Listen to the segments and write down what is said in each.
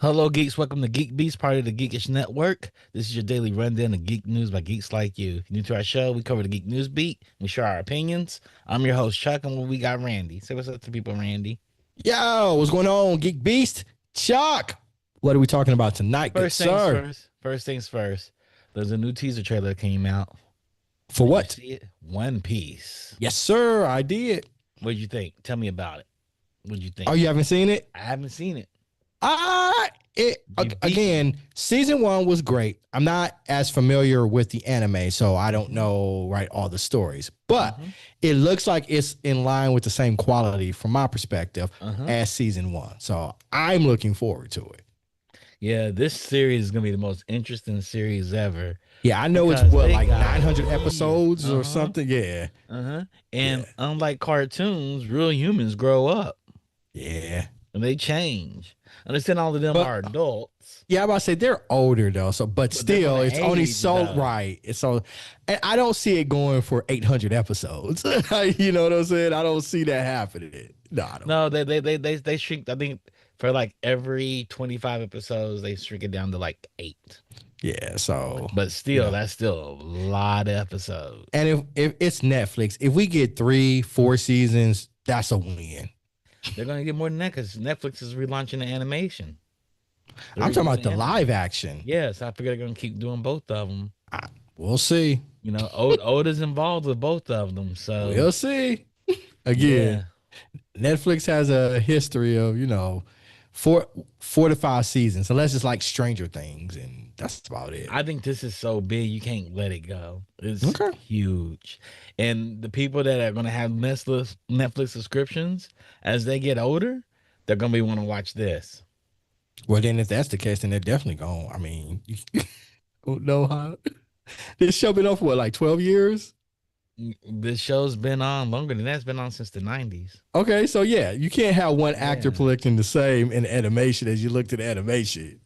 Hello, geeks. Welcome to GeekBeast, part of the Geekish Network. This is your daily rundown of geek news by geeks like you. If you're new to our show, we cover the geek news beat. We share our opinions. I'm your host, Chuck, and we got Randy. Say what's up to people, Randy. Yo, what's going on, Geek Beast? Chuck, what are we talking about tonight, good First things sir? first. First things first. There's a new teaser trailer that came out. For Did you what? see it? One Piece. Yes, sir, I did. What'd you think? Tell me about it. What'd you Oh, think? you haven't seen it? I haven't seen it. It You beat me. again, season one was great. I'm not as familiar with the anime, so I don't know all the stories. But Mhm. it looks like it's in line with the same quality from my perspective Uh-huh. as season one. So I'm looking forward to it. Yeah, this series is gonna be the most interesting series ever Yeah, I know it's because what, they like got 900 real. episodes or Uh-huh. something. Yeah. Uh-huh. Yeah. And unlike cartoons, real humans grow up Yeah. and they change. Understand all of them But are adults, yeah, I'm about to say they're older though. So, but but they're still, gonna it's only age so though. right. It's so, and I don't see it going for 800 episodes. You know what I'm saying? I don't see that happening. No, I don't. No, they shrink. I think for like every 25 episodes, they shrink it down to like 8. Yeah. So, But you still, know, that's still a lot of episodes. and if it's Netflix, if we get 3, 4 seasons, that's a win. They're gonna get more than that because Netflix is relaunching the animation. They're I'm talking about reusing the live anime. action. Yes, I figure they're gonna keep doing both of them. We'll see. You know, Oda's involved with both of them. So We'll see. Again, yeah, Netflix has a history of, four 4 to 5 seasons, unless it's like Stranger Things, and that's about it. I think this is so big you can't let it go. It's Okay. huge, and the people that are gonna have Netflix subscriptions as they get older, they're gonna be want to watch this. Well, then if that's the case, then they're definitely gone. I mean, you don't know how this show been on for what, like 12 years? This show's been on longer than that's been on since the 90s. Okay, so yeah, you can't have one actor Yeah, collecting the same in animation as you looked at animation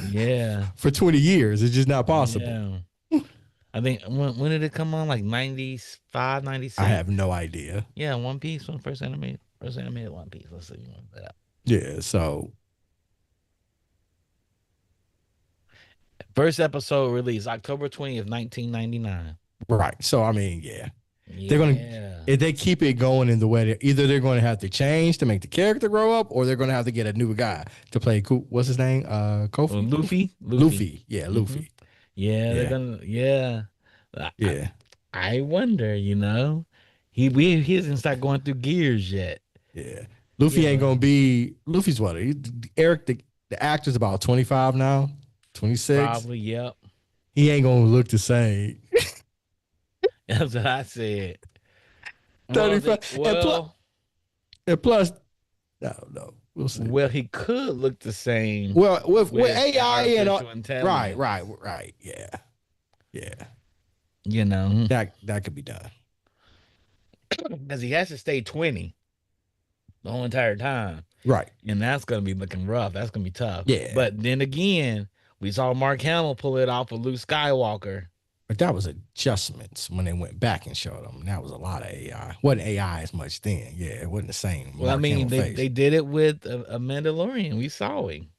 yeah, for 20 years. It's just not possible. yeah. I think when did it come on? Like 95, I 96. have no idea. Yeah, One Piece, when first animated One Piece. Let's see. Look that up. Yeah, so First episode released October 20th, 1999. right. So I mean, yeah. They're gonna Yeah. if they keep it going in the way that either they're going to have to change to make the character grow up, or they're going to have to get a new guy to play. What's his name? Kofi. Luffy? Luffy. Luffy. Yeah, Hmm. Luffy. Yeah, they're Yeah, gonna yeah. I, I yeah, I wonder, he hasn't started going through gears yet. yeah. You Luffy ain't know. gonna be Luffy's what? Eric, the actor's about 25 now, 26. Probably, yep. He ain't gonna look the same. That's what I said. Well, 35. they well And plus, I don't know. We'll see. well he could look the same Well, with with AI and all, artificial right, intelligence. right, right. Yeah, yeah. You know, That could be done. because he has to stay 20 the whole entire time. Right. And that's gonna be looking rough. That's gonna be tough. Yeah. But then again, we saw Mark Hamill pull it off with Luke Skywalker. But that was adjustments when they went back and showed them. That was a lot of AI. Wasn't AI as much then. Yeah, it wasn't the same Well, I Mark mean, Hamill they face. did it with a Mandalorian. We saw him.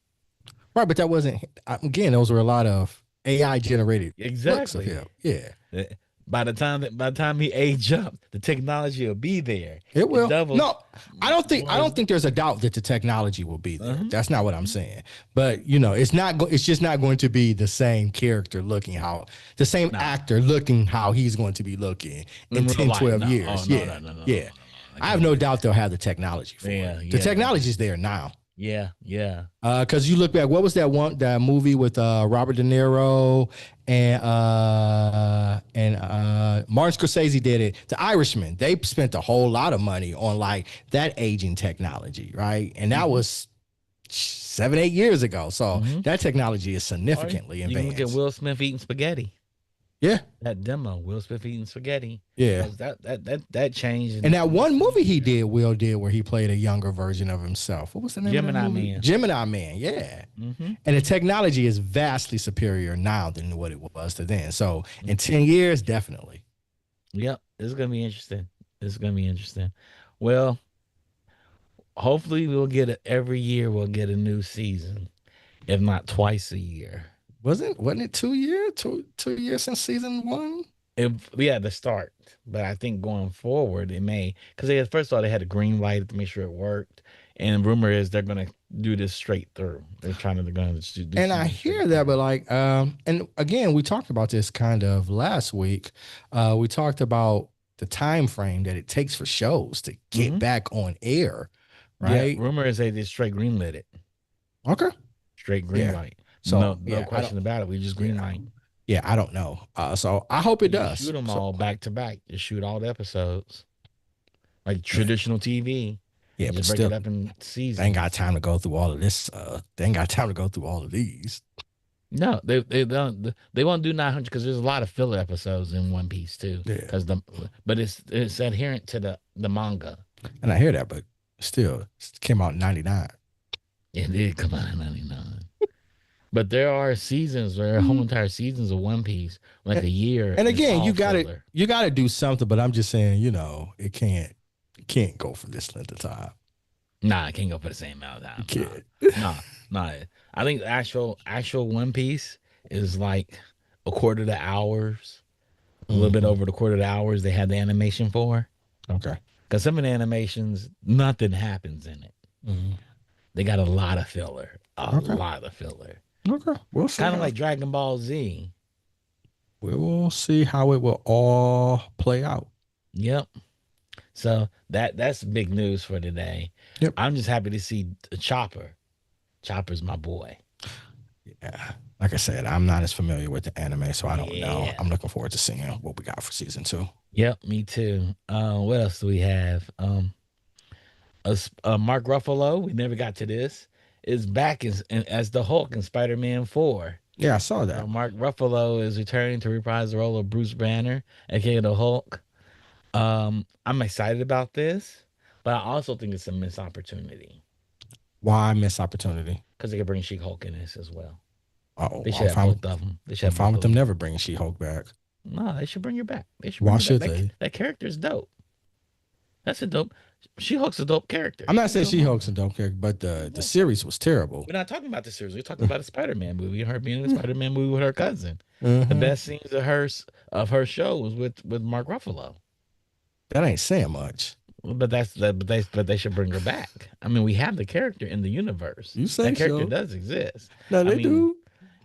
Right, but that wasn't again, those were a lot of AI generated looks of Exactly. him. Yeah. Uh, By the time he age up, the technology will be there. It It will. doubles. No, I don't think there's a doubt that the technology will be there. Uh-huh. That's not what I'm saying. But it's not it's just not going to be the same character looking how the same No, actor looking how he's going to be looking in in real 10, life, 12 no. Oh years. no, Yeah. no, no, no, no, no, no, Yeah. no. They I have can't no do that. doubt they'll have the technology for it. Yeah, The yeah, technology is there now. yeah, yeah. Because you look back, what was that movie with Robert De Niro and Martin Scorsese did it, The Irishman. They spent a whole lot of money on like that aging technology, right? And that Hmm. was 7, 8 years ago. So Hmm. that technology is Or significantly you can look at advanced. Will Smith eating spaghetti. Yeah, That demo, Will Smith eating spaghetti. yeah. That changed And in that less one than a movie year. Will did where he played a younger version of himself. What was the name of that Gemini movie? Man. Gemini Man. Yeah. Hmm. And the technology is vastly superior now than what it was to then. So in Hmm. 10 years, definitely. Yep, it's gonna be interesting. It's gonna be interesting. Well, hopefully we'll get it every year. We'll get a new season. if not twice a year. Wasn't it 2 years? Two years since season one? If yeah, the start, but I think going forward it may because they at first thought they had a green light to make sure it worked, and rumor is they're gonna do this straight through. They're gonna do And I season straight hear that, through. but like, and again, we talked about this kind of last week. We talked about the time frame that it takes for shows to get Hmm. back on air, Yeah, right? rumor is they just straight green lit it, Okay. straight green Yeah. light. No, So no yeah, I don't. question about it. We just green Yeah. light. Yeah, I don't know. So I hope it You just shoot does. them So all back to back. Just shoot all the episodes like yeah, traditional TV, yeah, and but just break it still, up in they ain't got seasons. time to go through all of this. They ain't got time to go through all of these. No, they don't. They won't do 900 because there's a lot of filler episodes in One Piece too. Yeah, Because but it's adherent to the manga. and I hear that, but still, it came out in '99. It did come out in '99, but there are seasons, there are whole entire seasons of One Piece, like And, a year, and and it's again, all filler. you got to do something. But I'm just saying, it can't go for this length of time. Nah, I can't go for the same amount of You time. can't. Nah, nah. I think the actual One Piece is like a quarter of the hours, a little bit Mhm. over the quarter of the hours they had the animation for. Okay. Because some of the animations, nothing happens in it. Mhm. They got a lot of filler, a Okay. lot of filler. Okay. We'll see Kind of how like Dragon Ball Z. we will see how it will all play out. Yep. So that's big news for today. Yep. I'm just happy to see Chopper. Chopper's my boy. Yeah. Like I said, I'm not as familiar with the anime, so I don't know. Yeah. I'm looking forward to seeing what we got for season two. Yep. Me too. What else do we have? Mark Ruffalo. We never got to this. Is back as the Hulk in Spider-Man 4. Yeah, I saw So that. Mark Ruffalo is returning to reprise the role of Bruce Banner, aka the Hulk. I'm excited about this, but I also think it's a missed opportunity Why miss opportunity? because they could bring She-Hulk in this as well. Oh, They should have both of them. They should I'm have fine both with of them them. never bringing She-Hulk back. No, they should bring her back. They should Why bring her should back. they? That character's dope. That's a dope. She-Hulk's a dope character. I'm not What saying you talking She-Hulk's about? a dope character, but the Yeah. series was terrible. We're not talking about the series. We're talking about a Spider-Man movie. Her being in a Spider-Man movie with her cousin. The Mm-hmm. best scenes of her show was with Mark Ruffalo. That ain't saying much. But but they should bring her back. I mean, we have the character in the universe. You say That character so. does exist. No, I they mean, do.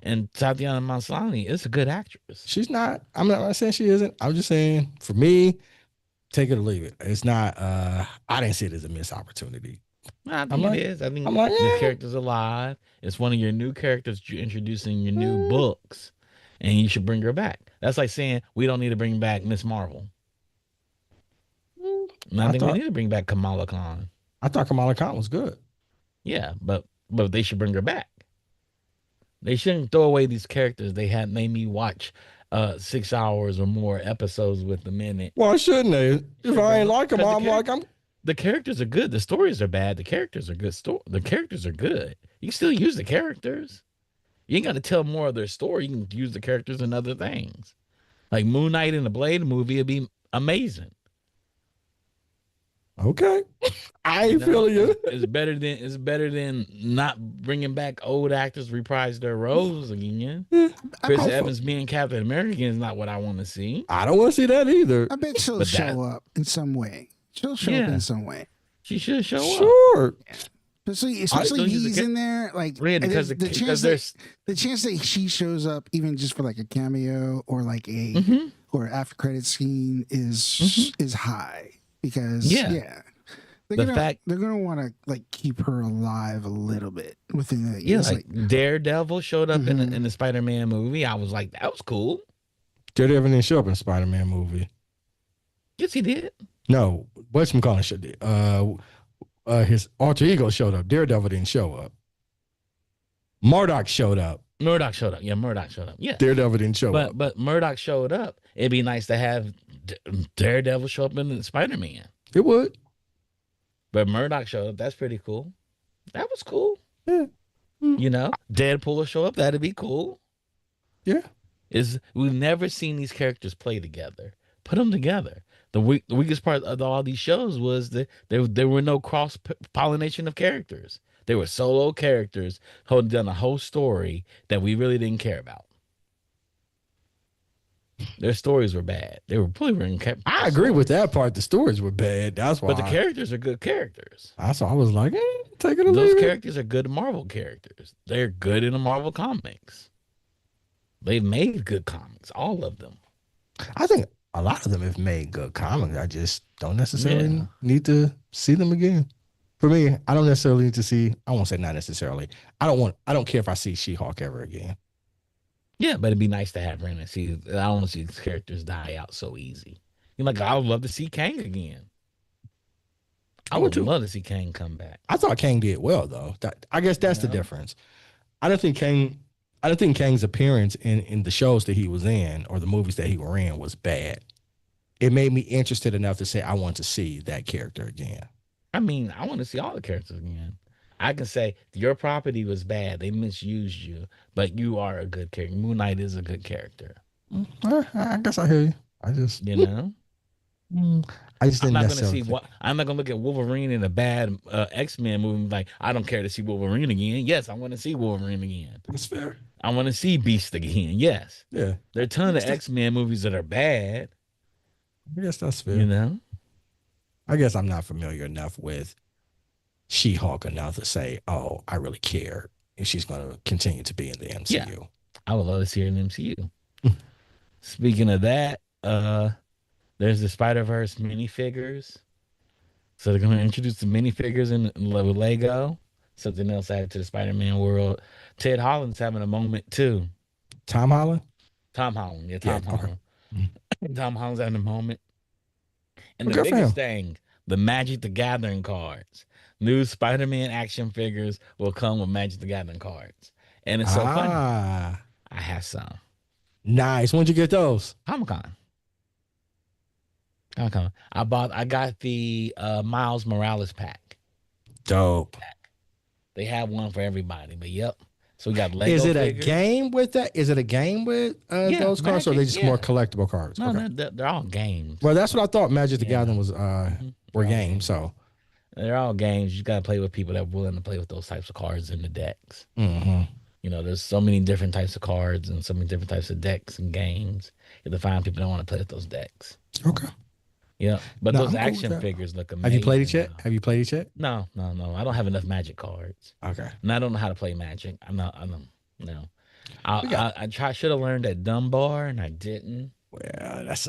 and Tatiana Maslany is a good actress. She's not. I'm not saying she isn't. I'm just saying for me, take it or leave it. It's not. I didn't see it as a missed opportunity. I I'm think it like, is. I I'm think like, the yeah. character's alive. It's one of your new characters you're introducing your new eh, books, and you should bring her back. That's like saying we don't need to bring back Miss Marvel. mm. And I I think we thought need to bring back Kamala Khan. I thought Kamala Khan was good. Yeah, but they should bring her back. They shouldn't throw away these characters they had made me watch 6 hours or more episodes with them in it. Why shouldn't they? If Should I bring ain't them like them, because I'm like, I'm. the characters are good. The stories are bad. The characters are good. The characters are good. You can still use the characters. You ain't got to tell more of their story. You can use the characters in other things. Like Moon Knight in the Blade movie would be amazing. Okay. I You ain't know, feeling you. it's better than not bringing back old actors reprise their roles again. I Chris bet, Evans being Captain America is not what I want to see. I don't want to see that either. I bet she'll But that show up in some way. She'll show up yeah, in some way. she should show up. Sure. Especially still use the he's in there. Like Yeah, because the chance because that there's the chance that she shows up, even just for like a cameo or like a Mhm. or after credit scene, is high because Yeah. they're The fact gonna want to like keep her alive a little bit within the yeah, it's like Daredevil showed up Mhm. in the Spider-Man movie. I was like, that was cool. Daredevil didn't show up in the Spider-Man movie. Yes, he did. No, whatchamacallit should did. His alter ego showed up. Daredevil didn't show up. Murdoch showed up. Murdoch showed up. Yeah, Murdoch showed up. Yeah. Daredevil didn't show up. But Murdoch showed up. It'd be nice to have Daredevil show up in the Spider-Man. It would. But Murdoch showed up. That's pretty cool. That was cool. Yeah. You know, Deadpool will show up. That'd be cool. Yeah. We've never seen these characters play together. Put them together. The weakest part of all these shows was that there were no cross pollination of characters. They were solo characters holding down a whole story that we really didn't care about. Their stories were bad. They were really I agree with that part. The stories were bad. That's why. But the characters are good characters. I was like, take it or Those leave characters are good Marvel characters. They're good in the Marvel comics. They've made good comics, all of them. I think a lot of them have made good comics. I just don't necessarily need to see them again. For me, I don't necessarily need to see. I won't say not necessarily. I don't care if I see She-Hulk ever again. Yeah, but it'd be nice to have her in and see. I don't want to see these characters die out so easy. I would love to see Kang again. I would love to see Kang come back. I thought Kang did well though. I guess that's the difference. I don't think Kang's appearance in the shows that he was in or the movies that he were in was bad. It made me interested enough to say I want to see that character again. I mean, I want to see all the characters again. I can say your property was bad. They misused you, but you are a good character. Moon Knight is a good character. I guess I hear you. I just, I just didn't I'm not gonna look at Wolverine in a bad X-Men movie. Like, I don't care to see Wolverine again. Yes, I want to see Wolverine again. That's fair. I want to see Beast again. Yes. Yeah. There are a ton of X-Men movies that are bad. I guess that's fair. I guess I'm not familiar enough with She-Hulk enough to say, oh, I really care if she's going to continue to be in the MCU. Yeah. I would love to see her in the MCU. Speaking of that, there's the Spider-Verse minifigures. So they're going to introduce the minifigures in Lego. Something else added to the Spider-Man world. Ted Holland's having a moment too. Tom Holland? Tom Holland. Yeah, Tom Holland. Okay. Tom Holland's having a moment. And the biggest thing, the Magic the Gathering cards. New Spider-Man action figures will come with Magic the Gathering cards. And it's so funny. I have some. Nice. When'd you get those? Comic-Con. I got the Miles Morales pack. Dope. They have one for everybody, but yep. So we got Lego Is it figures. A game with that? Is it a game with those cards, or are they just more collectible cards? No, they're all games. Well, that's what I thought. Magic the Gathering was were games. So they're all games. You got to play with people that are willing to play with those types of cards in the decks. Mm-hmm. There's so many different types of cards and so many different types of decks and games. You have to find people that want to play with those decks. Okay. Yeah, but those action figures look amazing. Have you played it yet? No. I don't have enough Magic cards. Okay. And I don't know how to play Magic. No. I should have learned at Dunbar, and I didn't. Well, that's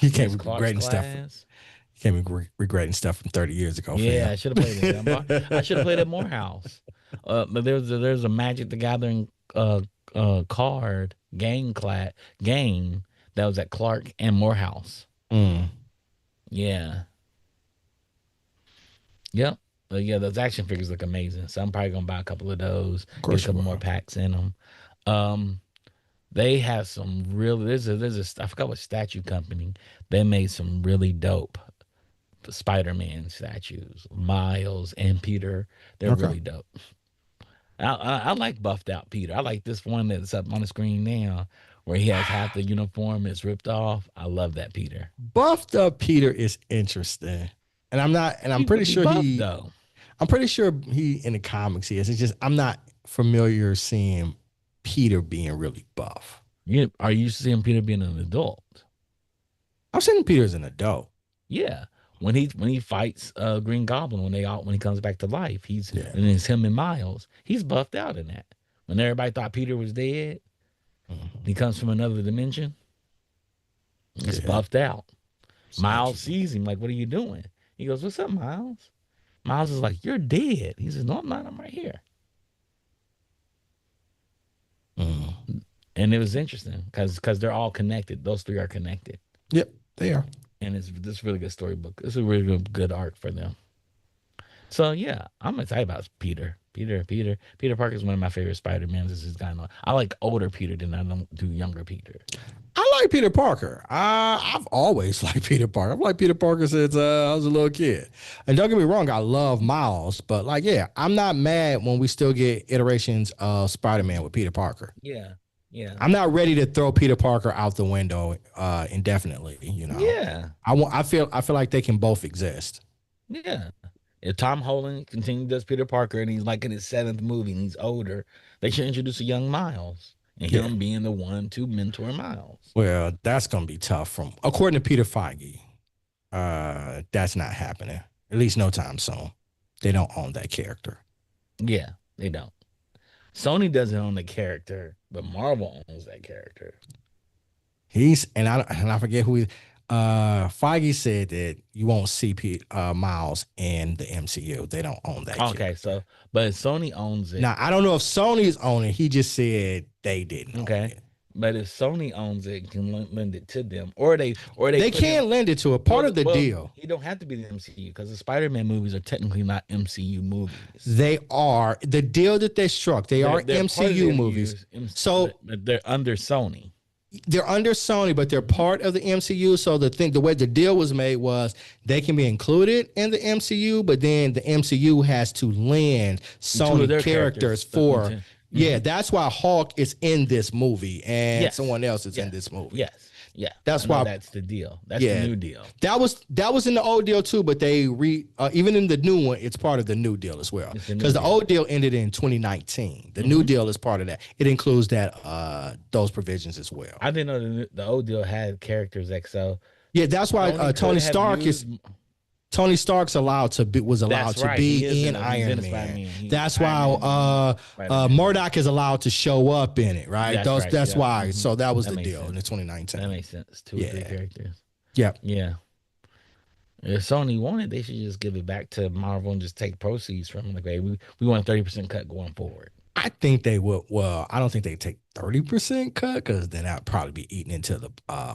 you can't be regretting stuff. You can't be regretting stuff from 30 years ago. Yeah, fam. I should have played at Dunbar. I should have played at Morehouse. But there's a Magic the Gathering card game that was at Clark and Morehouse. Yeah. Yep. Yeah, those action figures look amazing. So I'm probably gonna buy a couple of those. Get a couple more packs in them. They have some really. There's a I forgot what statue company. They made some really dope Spider-Man statues. Miles and Peter. They're really dope. I like buffed out Peter. I like this one that's up on the screen now, where he has half the uniform is ripped off. I love that Peter. Buffed up Peter is interesting, and I'm pretty sure I'm pretty sure he in the comics he is. It's just I'm not familiar seeing Peter being really buff. Are you seeing Peter being an adult? I've seen Peter as an adult. Yeah. When he fights Green Goblin when he comes back to life, and it's him and Miles. He's buffed out in that. When everybody thought Peter was dead, he comes from another dimension. He's buffed out. Miles sees him like, "What are you doing?" He goes, "What's up, Miles?" Miles is like, "You're dead." He says, "No, I'm not. I'm right here." And it was interesting because they're all connected. Those three are connected. Yep, they are. And it's this really good storybook. It's a really good arc for them. So yeah, I'm excited about Peter. Peter Parker is one of my favorite Spider-Mans as he's gotten on. I like older Peter than I don't do younger Peter. I like Peter Parker. I've always liked Peter Parker. I've liked Peter Parker since I was a little kid. And don't get me wrong, I love Miles, but I'm not mad when we still get iterations of Spider-Man with Peter Parker. Yeah. I'm not ready to throw Peter Parker out the window indefinitely. Yeah. I feel like they can both exist. Yeah. If Tom Holland continues does Peter Parker and he's like in his 7th movie and he's older, they should introduce a young Miles and Yeah. him being the one to mentor Miles. Well, that's gonna be tough. According to Peter Feige, that's not happening. At least no time soon. They don't own that character. Yeah, they don't. Sony doesn't own the character, but Marvel owns that character. I forget who he. Feige said that you won't see Miles in the MCU. They don't own that. Okay, character. but Sony owns it. Now I don't know if Sony's owning. He just said they didn't. Okay. Own it. But if Sony owns it, can lend it to them, or they can't lend it to a part of the deal. You don't have to be the MCU because the Spider-Man movies are technically not MCU movies. They are the deal that they struck. They're MCU movies. But they're under Sony. They're under Sony, but they're part of the MCU. So the way the deal was made was they can be included in the MCU, but then the MCU has to lend Sony characters for. Yeah, that's why Hulk is in this movie and someone else is in this movie. Yes. Yeah. That's why that's the deal. That's the new deal. That was in the old deal too, but they even in the new one, it's part of the new deal as well. Because the old deal ended in 2019. The new deal is part of that. It includes those provisions as well. I didn't know the old deal had characters XO. Yeah, that's why Tony Stark's was allowed to be in Iron Man. That's why Murdoch is allowed to show up in it, right? That's why. So that was the deal in the 2019. That makes sense. 2 or 3 characters. Yeah. Yeah. If Sony wanted, they should just give it back to Marvel and just take proceeds from it. Like, hey, we want a 30% cut going forward. I think they will. Well, I don't think they take 30% cut because then that'd probably be eating into the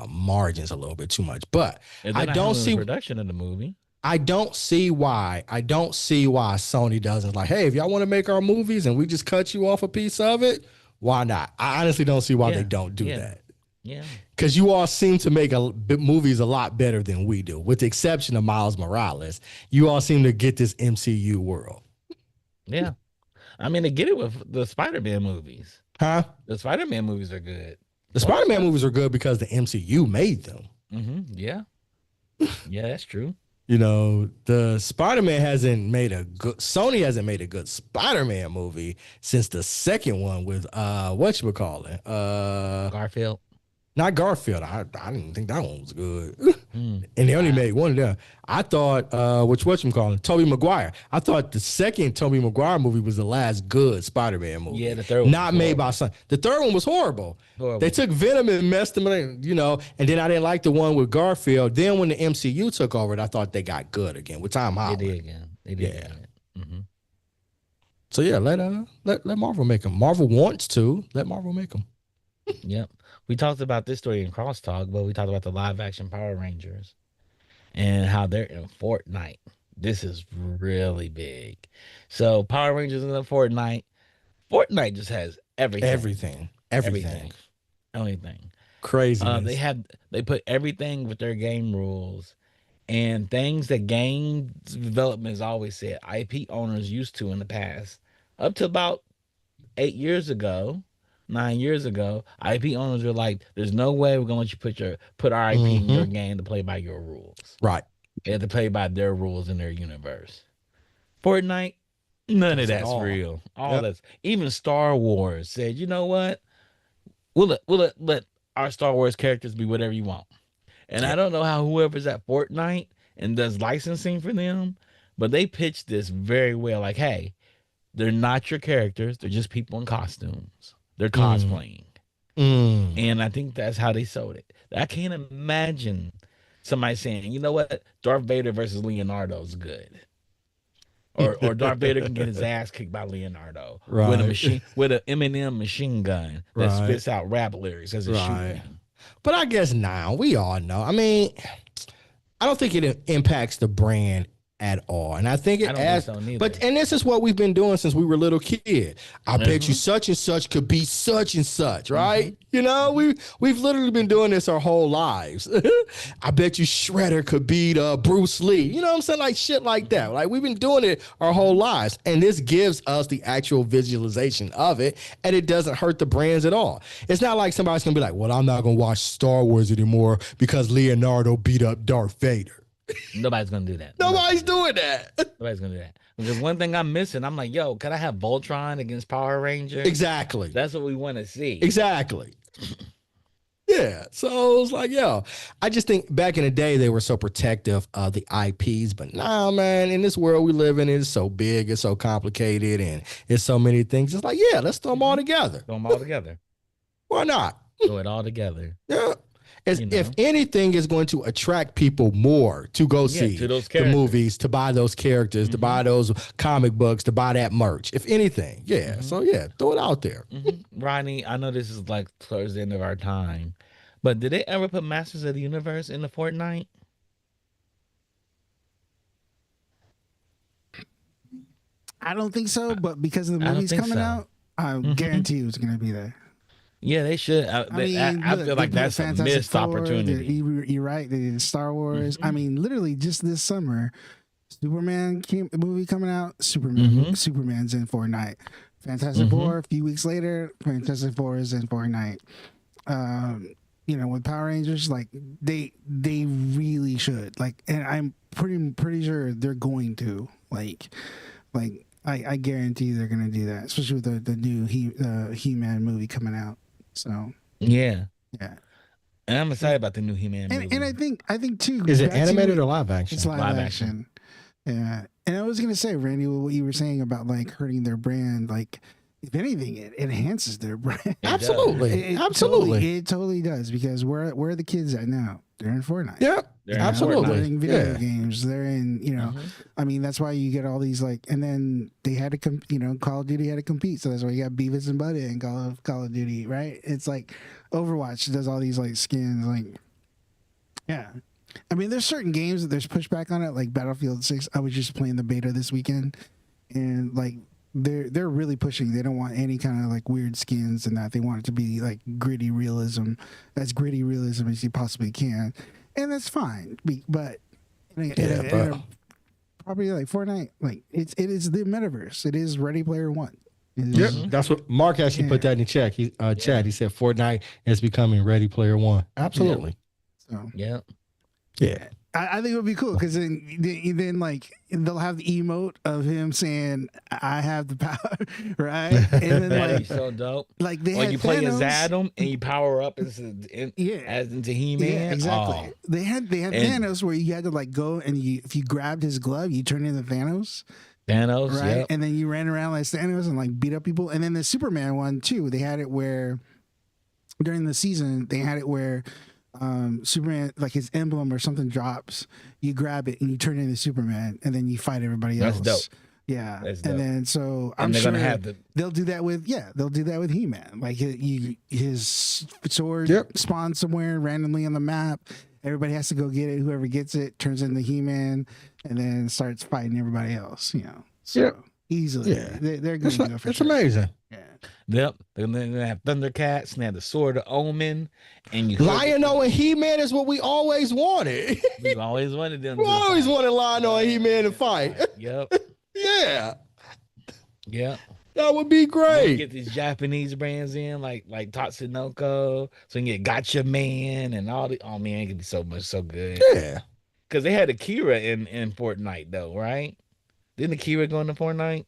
margins a little bit too much. But I don't see production of the movie. I don't see why Sony doesn't like, hey, if y'all want to make our movies and we just cut you off a piece of it, why not? I honestly don't see why they don't do that. Yeah. Because you all seem to make movies a lot better than we do, with the exception of Miles Morales. You all seem to get this MCU world. Yeah. I mean, they get it with the Spider-Man movies. Huh? The Spider-Man movies are good. The Spider-Man movies are good because the MCU made them. Mm-hmm. Yeah. Yeah, that's true. You know, the Spider-Man Sony hasn't made a good Spider-Man movie since the second one with whatchamacallit? Garfield. Not Garfield. I didn't think that one was good. And they only made one of them. I thought Tobey Maguire. I thought the second Tobey Maguire movie was the last good Spider-Man movie. Yeah, the third one not made by Sony. The third one was horrible. They took Venom and messed him, and then I didn't like the one with Garfield. Then when the MCU took over, I thought they got good again with Tom Holland. They did again. Again. Mm-hmm. So yeah, let Marvel make them. Marvel wants to. Let Marvel make them. Yep. We talked about this story in Crosstalk, but we talked about the live action Power Rangers and how they're in Fortnite. This is really big. So Power Rangers in the Fortnite. Fortnite just has everything. Everything. Crazy. They put everything with their game rules and things that game development has always said IP owners used to in the past. Up to about 9 years ago, IP owners are like, there's no way we're gonna let you put our IP in your game to play by your rules. Right. They have to play by their rules in their universe. Fortnite, none of that's real. That's even Star Wars said, you know what? We'll let our Star Wars characters be whatever you want. And I don't know how whoever's at Fortnite and does licensing for them, but they pitched this very well. Like, hey, they're not your characters, they're just people in costumes. They're cosplaying. And I think that's how they sold it. I can't imagine somebody saying, you know what, Darth Vader versus Leonardo is good. Or Darth Vader can get his ass kicked by Leonardo with an M&M machine gun that spits out rap lyrics as a shooting. But I guess now we all know. I mean, I don't think it impacts the brand at all. And I think it adds, and this is what we've been doing since we were little kid. I bet you such and such could be such and such, right? You know, we've literally been doing this our whole lives. I bet you Shredder could beat Bruce Lee. You know what I'm saying? Like shit like that. Like we've been doing it our whole lives. And this gives us the actual visualization of it, and it doesn't hurt the brands at all. It's not like somebody's gonna be like, well, I'm not gonna watch Star Wars anymore because Leonardo beat up Darth Vader. Nobody's gonna do that. Nobody's doing that. Nobody's gonna do that. Because one thing I'm missing, I'm like, yo, can I have Voltron against Power Ranger? Exactly. That's what we want to see. Exactly. Yeah. So it was like, yo, I just think back in the day they were so protective of the IPs, but now, man, in this world we live in, it's so big, it's so complicated, and it's so many things. It's like, yeah, let's throw them all together. Throw them all together. Why not? Throw it all together. Yeah. If anything is going to attract people more to go see the movies, to buy those characters, to buy those comic books, to buy that merch. If anything, yeah. So yeah, throw it out there. Rodney, I know this is like towards the end of our time, but did they ever put Masters of the Universe in the Fortnite? I don't think so, but because of the movies coming out, I guarantee you it's going to be there. Yeah, they should. I feel like that's a missed opportunity. You're right. They did Star Wars. I mean, literally just this summer, Superman movie coming out. Superman's in Fortnite. Fantastic Four. A few weeks later, Fantastic Four is in Fortnite. With Power Rangers, like they really should. Like, and I'm pretty sure they're going to. I guarantee they're gonna do that, especially with the new He-Man movie coming out. So yeah, and I'm excited about the new He-Man movie. And I think too. Is it animated or live action? It's live action. Yeah, and I was gonna say, Randy, what you were saying about like hurting their brand, like if anything, it enhances their brand. Absolutely, it totally does, because where are the kids at now? They're in Fortnite. Yeah, absolutely. They're in video games. They're in, I mean, that's why you get all these and then they had to, Call of Duty had to compete. So that's why you got Beavis and Butthead in Call of Duty, right? It's like Overwatch does all these skins, yeah. I mean, there's certain games that there's pushback on it, like Battlefield 6. I was just playing the beta this weekend, and they're really pushing. They don't want any kind of weird skins and that. They want it to be gritty realism, as gritty realism as you possibly can, and that's fine. But probably Fortnite, it is the metaverse. It is Ready Player One. Yep, that's what Mark actually put that in chat. He chat. He said Fortnite is becoming Ready Player One. Absolutely. So yeah. I think it would be cool, because then they'll have the emote of him saying, "I have the power," right? And then that'd be so dope. They when had you Thanos, play as Adam and you power up as into He-Man. Yeah, exactly. Oh. They had Thanos where you had to go and if you grabbed his glove, you turned into Thanos. Right? Yep. And then you ran around like Thanos and beat up people. And then the Superman one too, they had it where during the season they had it where Superman, his emblem or something drops, you grab it and you turn into Superman, and then you fight everybody else. That's dope. Yeah, that's dope. And then I'm sure they'll do that with He-Man. His sword spawns somewhere randomly on the map. Everybody has to go get it. Whoever gets it turns into He-Man, and then starts fighting everybody else. So easily. Yeah, they're going to do it for It's sure. amazing. Yeah. Yep. And then they have Thundercats, and they have the Sword of Omen, and Lion-O and He-Man is what we always wanted. We always wanted them. We always wanted Lion-O and He-Man to fight. Yep. Yeah. Yep. That would be great. Get these Japanese brands in, like Tatsunoko, so you can get Gotcha Man and all the. Oh man, it could be so good. Yeah. Because they had Akira in Fortnite though, right? Didn't Akira go into Fortnite?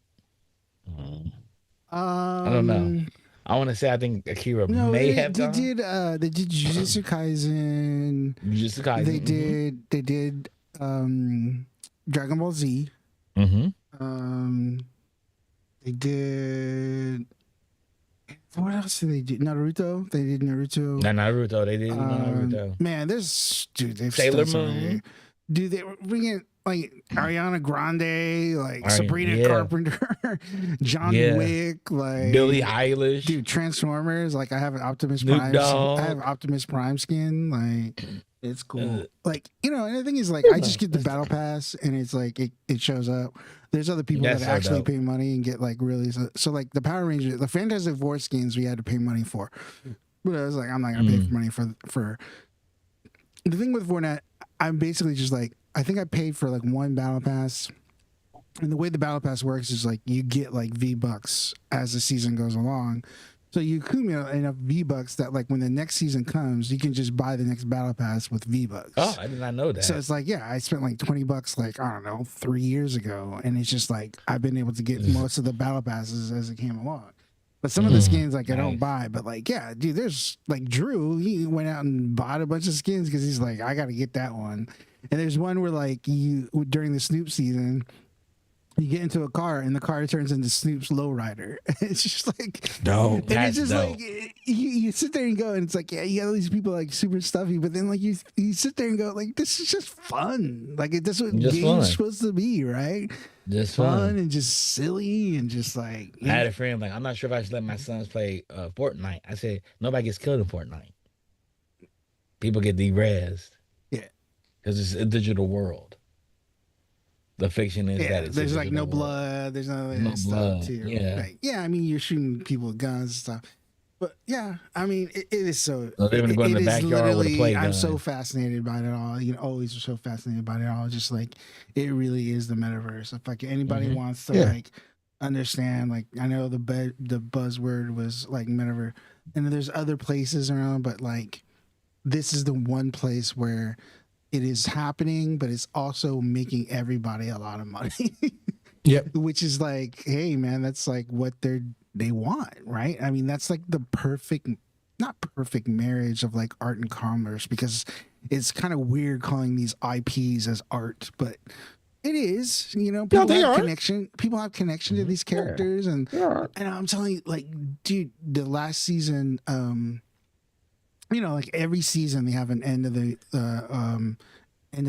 I don't know. I want to say I think Akira may have gone. They did Jujutsu Kaisen. They did Dragon Ball Z. They did. What else did they do? Naruto. They did Naruto. Naruto. They did Naruto. Man, they've Sailor Moon. Dude, they were bringing Ariana Grande, Sabrina Carpenter, John Wick, Billie Eilish. Dude, Transformers. I have an Optimus Prime. I have Optimus Prime skin. It's cool. And the thing is, I just get the battle pass, and it's it shows up. There's other people that actually pay money and get really so the Power Rangers, the Fantastic Four skins we had to pay money for. But I was I'm not gonna pay for money for. The thing with Fortnite, I'm basically just I think I paid for one battle pass, and the way the battle pass works is you get V-Bucks as the season goes along. So you accumulate enough V-Bucks that like when the next season comes, you can just buy the next battle pass with V-Bucks. Oh, I did not know that. So it's like, yeah, I spent like $20 like, I don't know, 3 years ago. And it's just like I've been able to get most of the battle passes as it came along. But some of the skins like I don't buy, but like, yeah, dude, there's like Drew, he went out and bought a bunch of skins because he's like, I gotta get that one. And there's one where like you during the Snoop season, you get into a car and the car turns into Snoop's lowrider. It's just like dope. And it's just like you sit there and go, and it's like, yeah, you got all these people like super stuffy, but then like you sit there and go, like, this is just fun. Like that's what games are supposed to be, right? Just fun and just silly and just like. I had a friend like, I'm not sure if I should let my sons play Fortnite. I said nobody gets killed in Fortnite. People get derezzed. Yeah, because it's a digital world. The fiction is that it's there's like no world. blood. There's none of that stuff too. Yeah, like, yeah. I mean, you're shooting people with guns and stuff, but yeah, I mean, it is so. They're going to go in the backyard with a play gun. I'm so fascinated by it all. You know, always so fascinated by it all. Just like it really is the metaverse. If like anybody wants to like understand, like I know the buzzword was like metaverse, and there's other places around, but like this is the one place where it is happening, but it's also making everybody a lot of money. Yep. Which is like, hey man, that's like what they want, right? I mean, that's like the not perfect marriage of like art and commerce, because it's kind of weird calling these IPs as art, but it is, you know, people have connection. People have connection to these characters, and I'm telling you, like, dude, the last season, you know, like every season they have an end of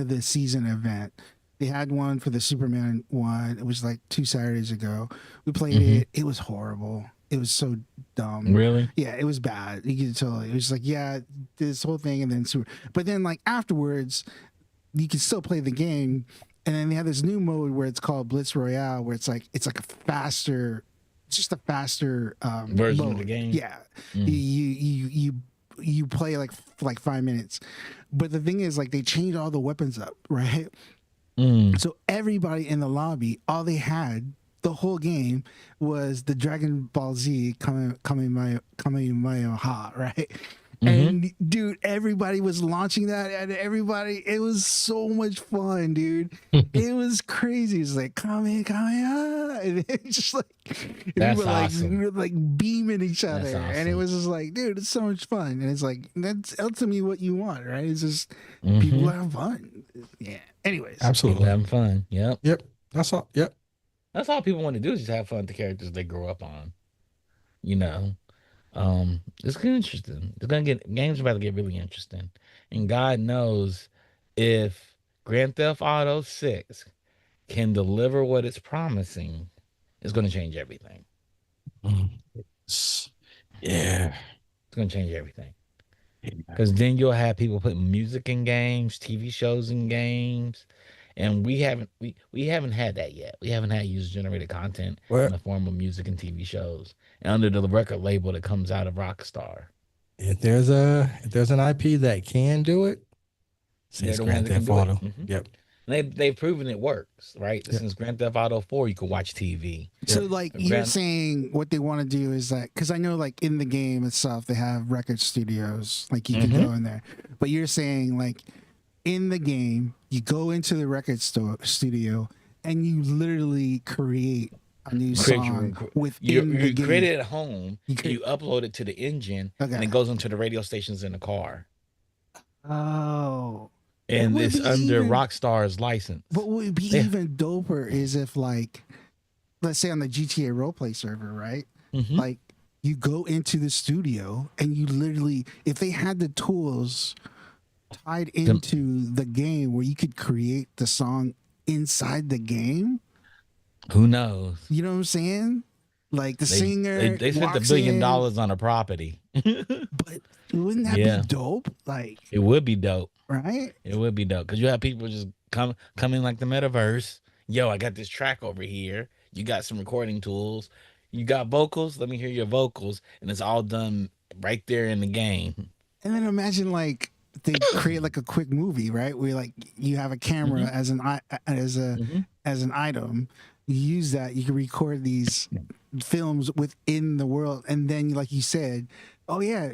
the season event. They had one for the Superman one. It was like 2 Saturdays ago. We played it. It was horrible. It was so dumb. Really? Yeah, it was bad. You could tell. It was like, yeah, this whole thing, and then but then like afterwards, you can still play the game, and then they have this new mode where it's called Blitz Royale, where it's like a faster, just a faster version mode. of the game. Yeah, you play like 5 minutes, but the thing is, like, they changed all the weapons up, right? So everybody in the lobby, all they had the whole game was the Dragon Ball Z Kamehameha, right? And dude, everybody was launching that, and it was so much fun, dude. It was crazy. It's like Kamehameha, and it's just like we were like beaming each other, awesome. and it was just like, dude, it's so much fun. And it's like, that's ultimately what you want, right? It's just people have fun. Yeah. Anyways, absolutely having fun. Yep. That's all. Yep. That's all people want to do is just have fun with the characters they grow up on. You know. It's gonna interesting. Games about to get really interesting, and God knows if Grand Theft Auto 6 can deliver what it's promising, it's gonna change everything. Yeah, it's gonna change everything. Because then you'll have people putting music in games, TV shows in games, and we haven't had that yet. We haven't had user generated content in the form of music and TV shows, and under the record label that comes out of Rockstar. If there's an IP that can do it, it's Grand Theft Auto. Yep. They've proven it works, right? Since Grand Theft Auto 4, you could watch TV. So, like, you're saying what they want to do is that, because I know, like, in the game itself, they have record studios, like, you can go in there. But you're saying, like, in the game, you go into the record studio and you literally create a new song within the game. You create it at home, you upload it to the engine, and it goes into the radio stations in the car. Oh. And it's under Rockstar's license. But what would be even doper is if, like, let's say on the GTA roleplay server, right? Like, you go into the studio and you literally, if they had the tools tied into the game where you could create the song inside the game, who knows? You know what I'm saying? Like the singer, they spent $1 billion on a property. But wouldn't that be dope? Like, it would be dope. Right? It would be dope because you have people just come in like the metaverse. Yo, I got this track over here. You got some recording tools. You got vocals. Let me hear your vocals, and it's all done right there in the game. And then imagine like they create like a quick movie, right? Where like you have a camera as an item, You use that, you can record these films within the world, and then, like you said, oh yeah,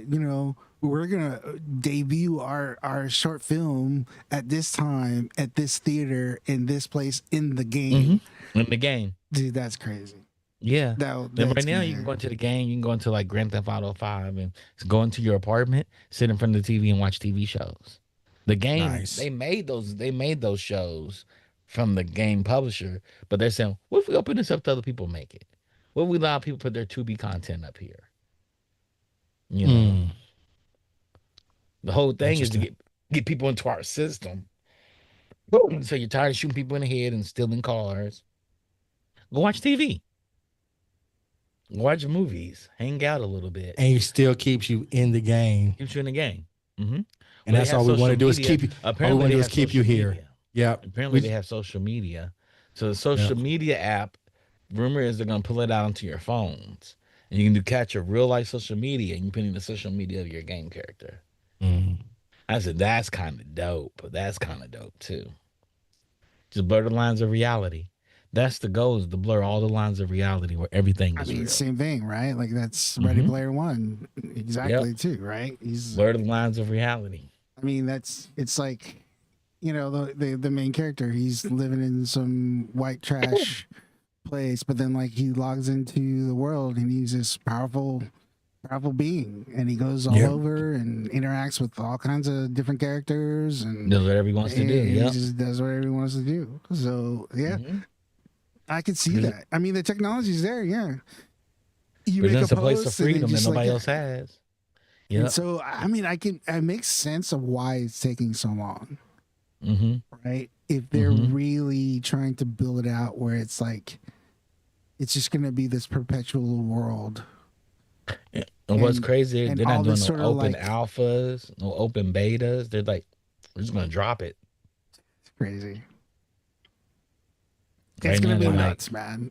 we're gonna debut our short film at this time at this theater in this place in the game. In the game. Dude, that's crazy. Yeah. Then right That's now you can gonna. go into the game, you can go into like Grand Theft Auto 5 and go into your apartment, sit in front of the TV and watch TV shows. The game, Nice. they made those shows from the game publisher, but they're saying, what if we open this up to other people make it? What if we allow people put their 2B content up here? You know, Mm, the whole thing is to interesting. get people into our system. Boom. So you're tired of shooting people in the head and stealing cars. Go watch TV. Watch movies. Hang out a little bit. And it still keeps you in the game. Keeps you in the game. Mm-hmm. And that's all we want to do is keep you. All we want to do is keep you here. Media. Yep. Apparently, they have social media. So the social media app, rumor is they're going to pull it out onto your phones. And you can catch a real life social media and you put in the social media of your game character. Mm. I said, that's kind of dope. That's kind of dope too. Just blur the lines of reality. That's the goal, is to blur all the lines of reality where everything is real. Same thing, right? Like that's Ready Player One, exactly too, right? He's blur the lines of reality. I mean, it's like, the main character. He's living in some white trash place, but then like he logs into the world and he's this powerful being, and he goes all over and interacts with all kinds of different characters and does whatever he wants to do. He just does whatever he wants to do. So yeah. I could see that. I mean, the technology's there. Yeah, you presents a place of freedom that nobody else has. Yeah. So I mean, it makes sense of why it's taking so long. Right? If they're really trying to build it out where it's like, it's just going to be this perpetual world. And what's crazy, they're not doing no open alphas, no open betas. They're like, we're just going to drop it. It's crazy. It's gonna be nuts, man.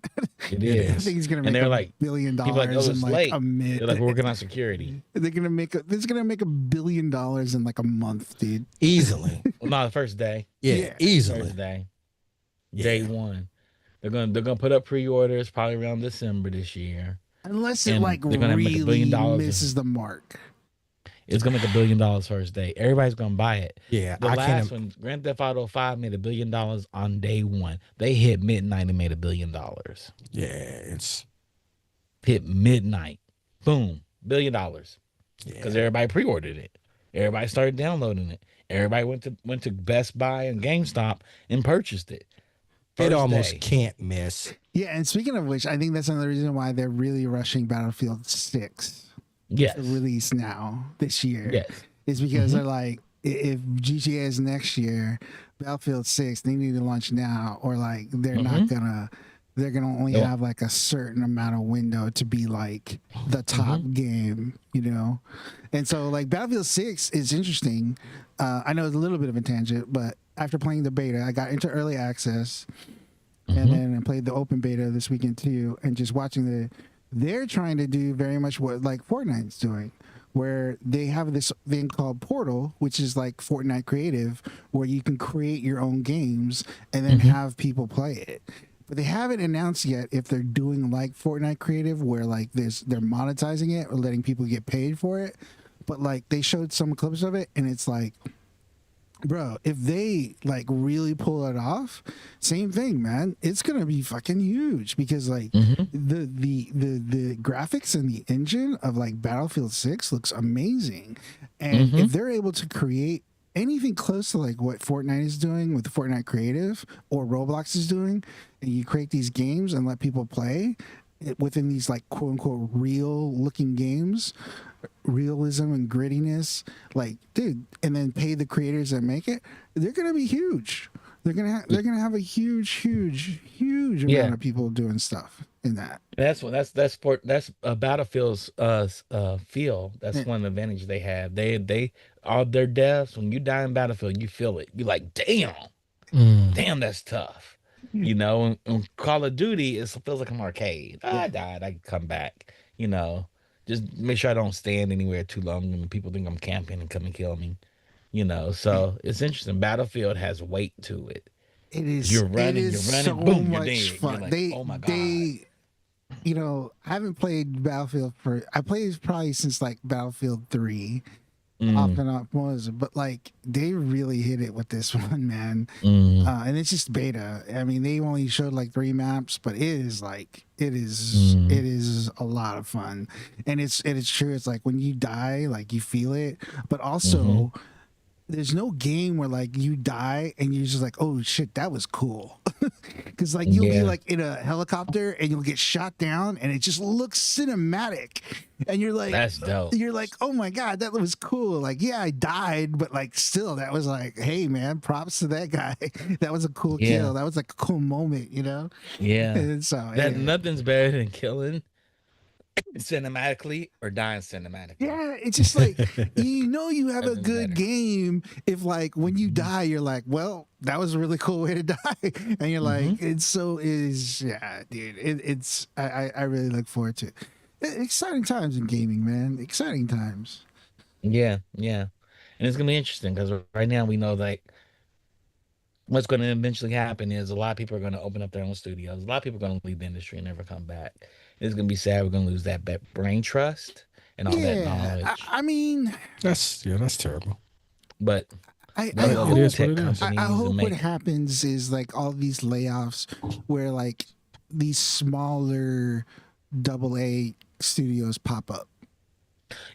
It is. I think he's gonna make $1 billion in like a minute. They're like, we're working on security. They're gonna make $1 billion in like a month, dude. Easily. Well, not the first day. Yeah, easily. First day. Day one. They're gonna put up pre-orders probably around December this year. Unless it like really misses the mark. It's gonna make $1 billion first day. Everybody's gonna buy it. Yeah, the last one, Grand Theft Auto 5 made $1 billion on day one. They hit midnight and made $1 billion. Yeah, it's hit midnight. Boom, $1 billion. Because everybody pre-ordered it. Everybody started downloading it. Everybody went to Best Buy and GameStop and purchased it. It almost can't miss. Yeah, and speaking of which, I think that's another reason why they're really rushing Battlefield 6. Yes. To release now this year. Yes. It's because they're like, if GTA is next year, Battlefield 6, they need to launch now, or like they're gonna only have like a certain amount of window to be like the top game, And so like Battlefield 6 is interesting. I know it's a little bit of a tangent, but after playing the beta, I got into early access and then I played the open beta this weekend too, and just watching they're trying to do very much what like Fortnite's doing, where they have this thing called Portal, which is like Fortnite Creative, where you can create your own games and then have people play it. But they haven't announced yet if they're doing like Fortnite Creative, where like they're monetizing it or letting people get paid for it. But like they showed some clips of it, and it's like, bro, if they like really pull it off, same thing, man. It's gonna be fucking huge because like the graphics and the engine of like Battlefield 6 looks amazing, and if they're able to create anything close to like what Fortnite is doing with Fortnite Creative or Roblox is doing, and you create these games and let people play within these like quote unquote real looking games, realism and grittiness, like dude, and then pay the creators that make it, they're gonna be huge. They're gonna have a huge amount of people doing stuff in that. That's Battlefield's feel. That's one advantage they have. They all their deaths, when you die in Battlefield, you feel it. You're like, damn, that's tough. And Call of Duty, it feels like an arcade. I died, I can come back. Just make sure I don't stand anywhere too long and people think I'm camping and come and kill me. So it's interesting. Battlefield has weight to it. It is you're so running, boom, you're much dead. You're fun. like, They oh my god. they I haven't played Battlefield for I played probably since like Battlefield 3 off Mm, and off was, but like they really hit it with this one, man. mm, And it's just beta. I mean, they only showed like 3 maps, but it is like mm, it is a lot of fun, and it's true. It's like when you die, like you feel it, but mm-hmm. also there's no game where like you die and you're just like, oh shit, that was cool. Because like you'll be Yeah, like in a helicopter and you'll get shot down and it just looks cinematic, and that's dope. you're like, oh my god, that was cool. Like, yeah, I died, but like still, that was like, hey man, props to that guy. That was a cool Yeah, kill. That was like a cool moment, yeah. And so That yeah. nothing's better than killing cinematically or dying cinematically. Yeah, it's just like you have a Nothing's good better. game if like when you Hmm. die you're like, well, that was a really cool way to die, and you're Hmm. like, it's so is yeah, dude. It's I really look forward to it. Exciting times in gaming, man. Exciting times. Yeah, yeah. And it's gonna be interesting because right now we know like what's going to eventually happen is a lot of people are going to open up their own studios. A lot of people are going to leave the industry and never come back. It's going to be sad. We're going to lose that brain trust and all that Yeah, knowledge. I mean, that's terrible. But I what But will it the is hope what tech it is. I companies and hope what make? happens is like all these layoffs where like these smaller double A studios pop up,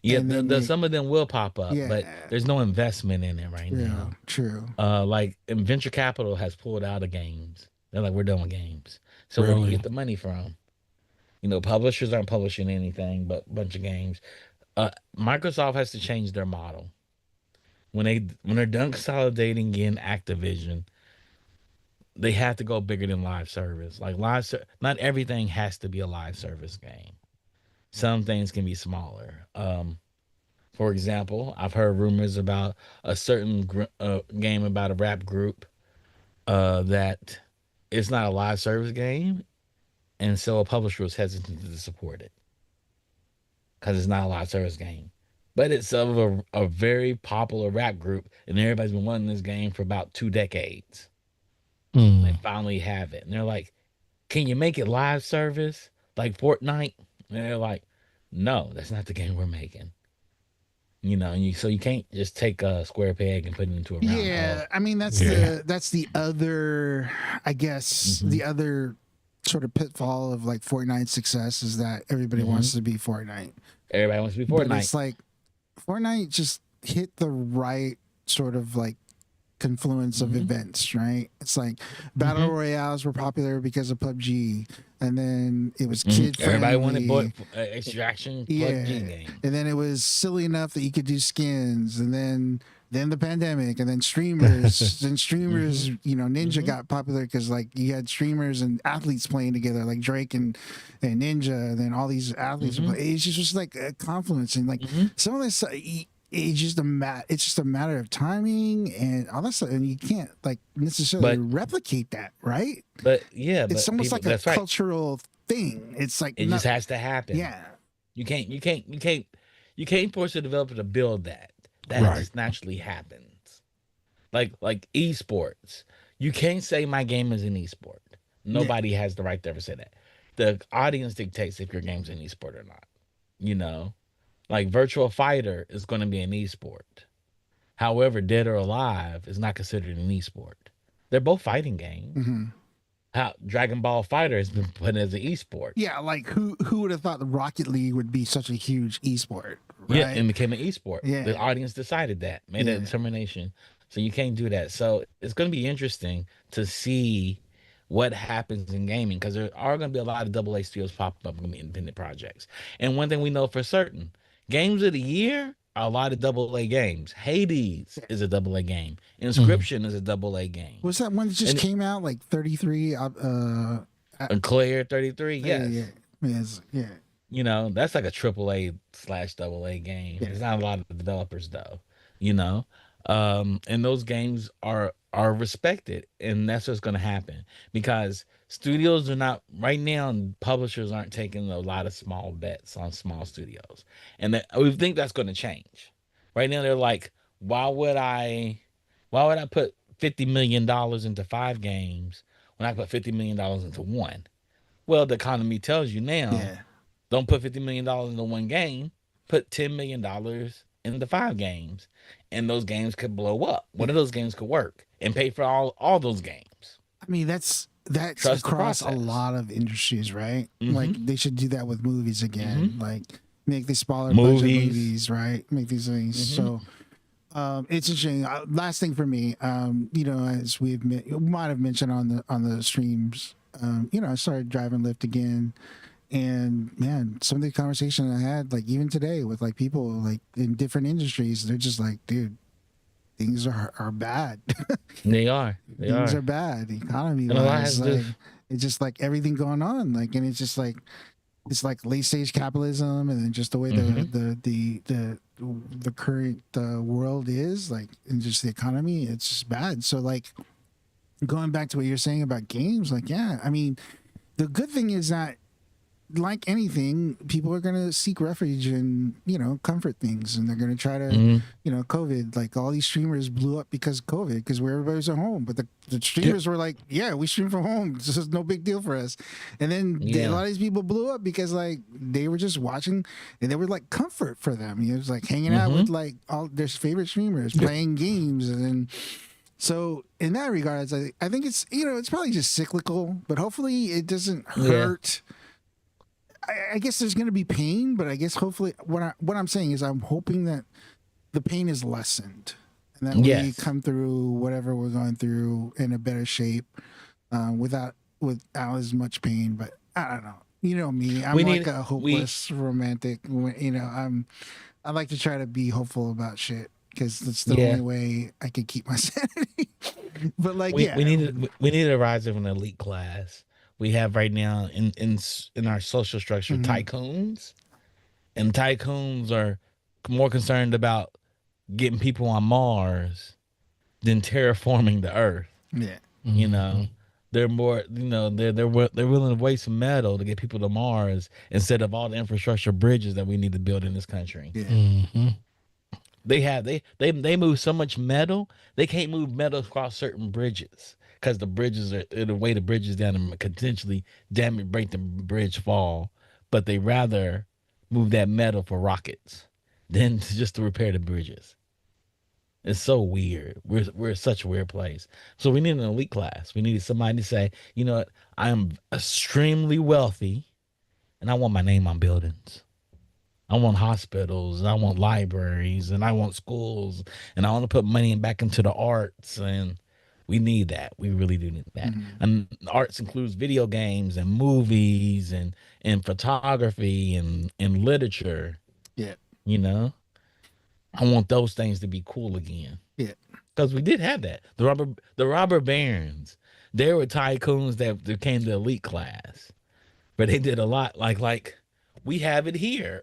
Yeah, and then the they some of them will pop up, but yeah, there's no investment in it right true, now. true. Like and venture capital has pulled out of games. They're like, we're done with games. So where do you Really. get the money from? Publishers aren't publishing anything but a bunch of games. Microsoft has to change their model when they're done consolidating in Activision. They have to go bigger than live service. Like not everything has to be a live service game. Some things can be smaller. For example, I've heard rumors about a certain game about a rap group that it's not a live service game, and so a publisher was hesitant to support it because it's not a live service game. But it's of a very popular rap group, and everybody's been wanting this game for about 2 decades. And they Mm. finally have it, and they're like, "Can you make it live service like Fortnite?" And they're like, "No, that's not the game we're making." So you can't just take a square peg and put it into a round Yeah, hole. I mean Yeah. that's the other, I guess Hmm. the other sort of pitfall of like Fortnite's success is that everybody Hmm. wants to be Fortnite, Everybody wants to be but Fortnite. it's like Fortnite just hit the right sort of like confluence of Hmm. events, right? It's like battle Hmm. royales were popular because of PUBG, and then it was Hmm. kid Everybody wanted friendly. extraction PUBG Yeah, game. and then it was silly enough that you could do skins, and then the pandemic, and then streamers. Then Hmm. streamers, Ninja Hmm. got popular because like you had streamers and athletes playing together, like Drake and Ninja, and then all these athletes. Hmm. It's just like a confluence, and like Hmm. some of this. It's just a matter of timing and all that stuff, and you can't like necessarily But replicate that, right? yeah, It's but almost people, like a that's right. cultural thing. It's like It just not, has to happen. yeah, You can't force a developer to build that. That Right. just naturally happens. Like esports. You can't say my game is an esport. yeah. Nobody has the right to ever say that. The audience dictates if your game's an esport or not. You know, like Virtual Fighter is going to be an esport. However, Dead or Alive is not considered an esport. They're both fighting games. hmm How Dragon Ball Fighter has been put as an esport. Yeah, like who would have thought the Rocket League would be such a huge esport, Yeah, right? and became an esport. Yeah, The audience decided that, made yeah. that determination. So you can't do that. So it's going to be interesting to see what happens in gaming because there are going to be a lot of double A studios popping up, going to be independent projects. And one thing we know for certain, games of the year are a lot of double A games. Hades is a double A game. Mm. Inscription is a double A game. Was that one that just And came out like 33? Claire 33, Yeah, yeah, yes. yes, yeah, That's like a triple A slash double A game. yeah. There's not a lot of developers though, you know. And those games are respected, and that's what's going to happen because studios are not right now. And publishers aren't taking a lot of small bets on small studios, and we think that's going to change. Right now, they're like, why would I put $50 million into 5 games when I put $50 million into one. Well, the economy tells you now, Yeah. don't put $50 million into one game. Put $10 million into 5 games, and those games could blow up. One of Yeah. those games could work and pay for all those games. I mean, that's Trust the across a process. lot of industries, right? Like Mm-hmm. they should do that with movies Mm-hmm. again. Like make these smaller budget Movies. movies, right? Make these things. Mm-hmm. So it's interesting. Last thing for me, as we might have mentioned on the streams, I started driving Lyft again, and man, some of the conversations I had, like even today with like people like in different industries, they're just like, dude, things are bad. They are. They Things are are. bad economy And a lot wise. has to. Like it's just like everything going on. Like and it's just like it's like late stage capitalism, and then just the way Mm-hmm. the current world is like, and just the economy. It's just bad. So like going back to what you're saying about games, like yeah, I mean the good thing is that like anything, people are going to seek refuge in, comfort things, and they're going to try to, Mm-hmm. COVID, like all these streamers blew up because of COVID, because where everybody's at home. But the streamers were like, yeah, we stream from home. This is no big deal for us. And then a Yeah. lot of these people blew up because like they were just watching, and they were like comfort for them. It was like hanging out with Mm-hmm. like all their favorite streamers, playing games. And then, so in that regards, I think it's, it's probably just cyclical, but hopefully it doesn't Yeah. hurt. I guess there's going to be pain, but I guess hopefully what I'm saying is I'm hoping that the pain is lessened, and that we Yes. come through whatever we're going through in a better shape, without as much pain. But I don't know. You know me, I'm We like need. a We. hopeless romantic. I like to try to be hopeful about shit because that's the Yeah. only way I can keep my sanity. But like, We. We yeah, need. We need a rise of an elite class. We have right now in our social structure mhm, tycoons, and tycoons are more concerned about getting people on Mars than terraforming the Earth. yeah, You Mhm. know, they're more. They're willing to waste some metal to get people to Mars instead of all the infrastructure bridges that we need to build in this country. yeah, Mhm. They move so much metal, they can't move metal across certain bridges because the bridges are the way the bridges down and potentially damage, break the bridge, fall. But they rather move that metal for rockets than just to repair the bridges. It's so weird. We're such a weird place. So we need an elite class. We need somebody to say, you know what, I am extremely wealthy, and I want my name on buildings. I want hospitals, and I want libraries, and I want schools, and I want to put money back into the arts. And we need that. We really do need that. mhm, And arts includes video games and movies and photography and literature. yeah, You know, I want those things to be cool again yeah. because we did have that. The robber barons. They were tycoons that came to elite class, but they did a lot. Like we have it here.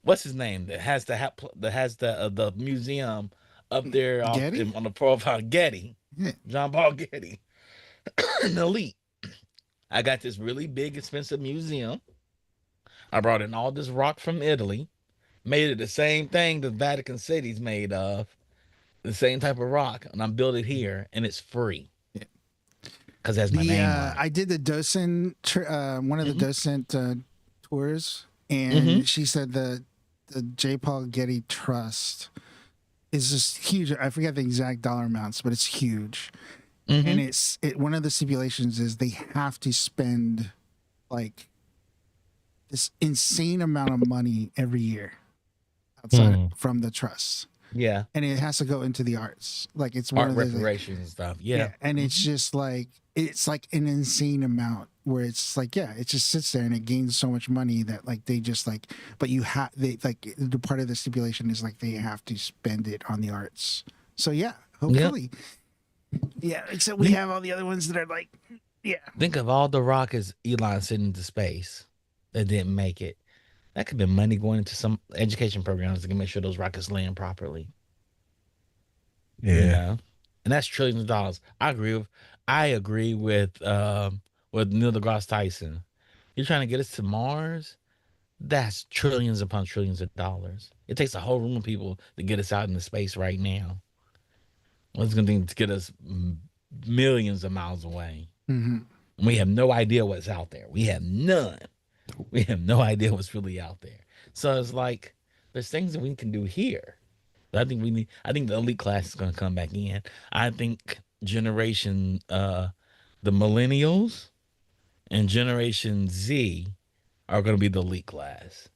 What's his name that has the museum up there Getty, on the profile? Getty, yeah, John Paul Getty, an elite. I got this really big, expensive museum. I brought in all this rock from Italy, made it the same thing the Vatican City's made of, the same type of rock, and I'm built it here, and it's free yeah. because it has my name on it. I did the docent one of the Hmm. docent tours, Hmm. and she said the J. Paul Getty Trust is just huge. I forget the exact dollar amounts, but it's huge. And Hmm. one of the stipulations is they have to spend like this insane amount of money every year outside Hmm. from the trust, Yeah, and it has to go into the arts. Like it's one art of the like, reparations and stuff. yeah, Yeah. and it's just like it's like an insane amount where it's like yeah, it just sits there and it gains so much money that like they just like, but you have they like the part of the stipulation is like they have to spend it on the arts. So yeah, Yep. hopefully, yeah. Except we have all the other ones that are like, yeah, Think of all the rockets Elon sent into space that didn't make it. That could be money going into some education programs to make sure those rockets land properly. You Yeah. know, and that's trillions of dollars. I agree with Neil deGrasse Tyson. You're trying to get us to Mars. That's trillions upon trillions of dollars. It takes a whole room of people to get us out into space right now. It's going to get us millions of miles away. Hmm. We have no idea what's out there. We have none. We have no idea what's really out there. So it's like there's things that we can do here. But I think we need. I think the elite class is going to come back in. I think the millennials and Generation Z are going to be the elite class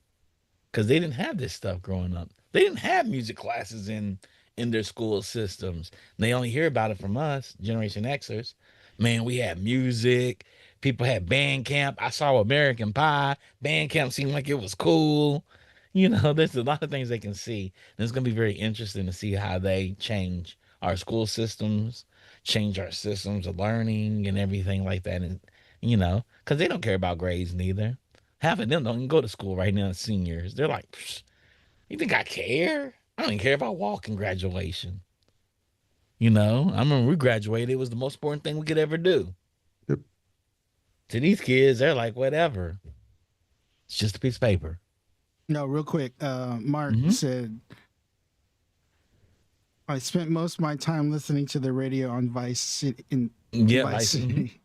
because they didn't have this stuff growing up. They didn't have music classes in their school systems. They only hear about it from us, Generation Xers. Man, we had music. People had band camp. I saw American Pie. Band camp seemed like it was cool. There's a lot of things they can see. And it's going to be very interesting to see how they change our school systems, change our systems of learning and everything like that. And, because they don't care about grades neither. Half of them don't even go to school right now, seniors. They're like, "Psh, you think I care? I don't even care if I walk in graduation." I remember we graduated. It was the most important thing we could ever do. Yep. To these kids, they're like, whatever. It's just a piece of paper. No, real quick. Mark Mm-hmm. said, I spent most of my time listening to the radio on Vice City. Yeah, Vice City.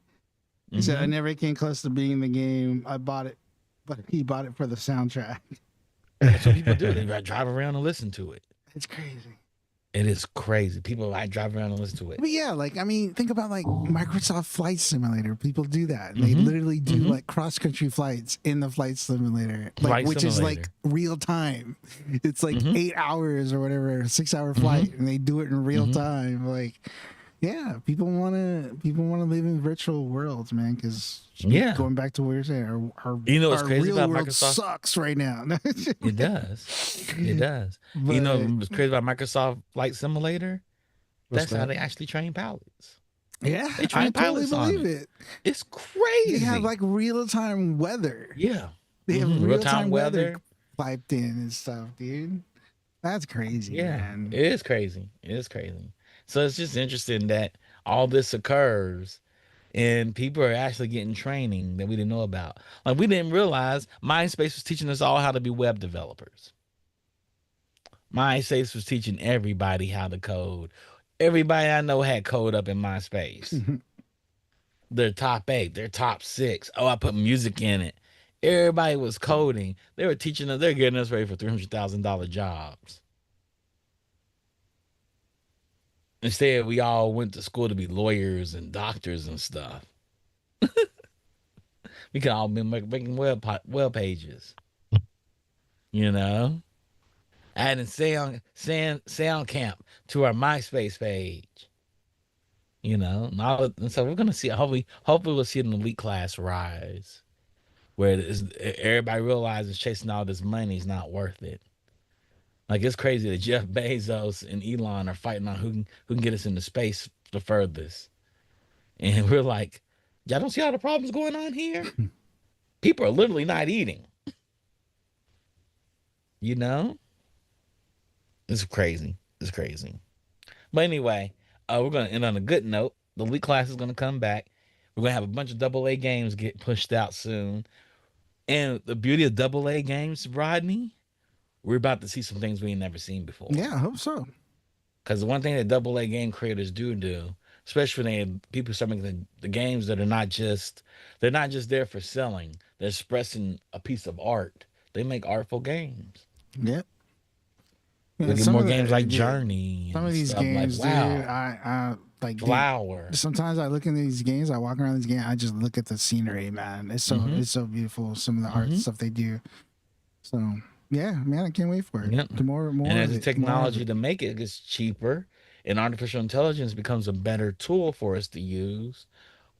He said, I never came close to being in the game. I bought it, but he bought it for the soundtrack. That's what people do. They drive around and listen to it. It's crazy. It is crazy. People like drive around and listen to it. But yeah, think about Microsoft Flight Simulator. People do that. They literally do like cross country flights in the flight simulator, which is like real time. It's like 8 hours or whatever, 6 hour flight, and they do it in real time. Yeah, people want to live in virtual worlds, man. Because going back to what you're saying, our what's crazy real about world Microsoft sucks right now. It does. It does. But, what's crazy about Microsoft Flight Simulator? That's how they actually train pilots. Yeah, They train I totally pilots on believe it. it. It's crazy. They have real time weather. Yeah. They have Real real time time weather weather. piped in and stuff, dude. That's crazy, Yeah. man. It is crazy. It is crazy. So it's just interesting that all this occurs and people are actually getting training that we didn't know about. Like we didn't realize MySpace was teaching us all how to be web developers. MySpace was teaching everybody how to code. Everybody I know had code up in MySpace. Their top 8, their top 6. Oh, I put music in it. Everybody was coding. They were teaching us. They're getting us ready for $300,000 jobs. Instead, we all went to school to be lawyers and doctors and stuff. We could all be making web pages. Adding sound camp to our MySpace page. And so we're gonna see. Hopefully we'll see an elite class rise, where everybody realizes chasing all this money is not worth it. Like it's crazy that Jeff Bezos and Elon are fighting on who can get us into space the furthest, and we're like, y'all don't see all the problems going on here. People are literally not eating. It's crazy. It's crazy. But anyway, we're gonna end on a good note. The elite class is gonna come back. We're gonna have a bunch of AA games get pushed out soon. And the beauty of AA games, Rodney, we're about to see some things we ain't never seen before. Yeah, I hope so. Because the one thing that AA game creators do, especially when people start making the games that are they're not just there for selling. They're expressing a piece of art. They make artful games. Yep. We get more games like Journey. Some of these games, like, wow. dude, I like Flower. Sometimes I look in these games, I walk around these games, I just look at the scenery, man. It's so beautiful. Some of the art stuff they do. So yeah, man, I can't wait for it. Yep. More. And as the technology to make it gets cheaper, and artificial intelligence becomes a better tool for us to use,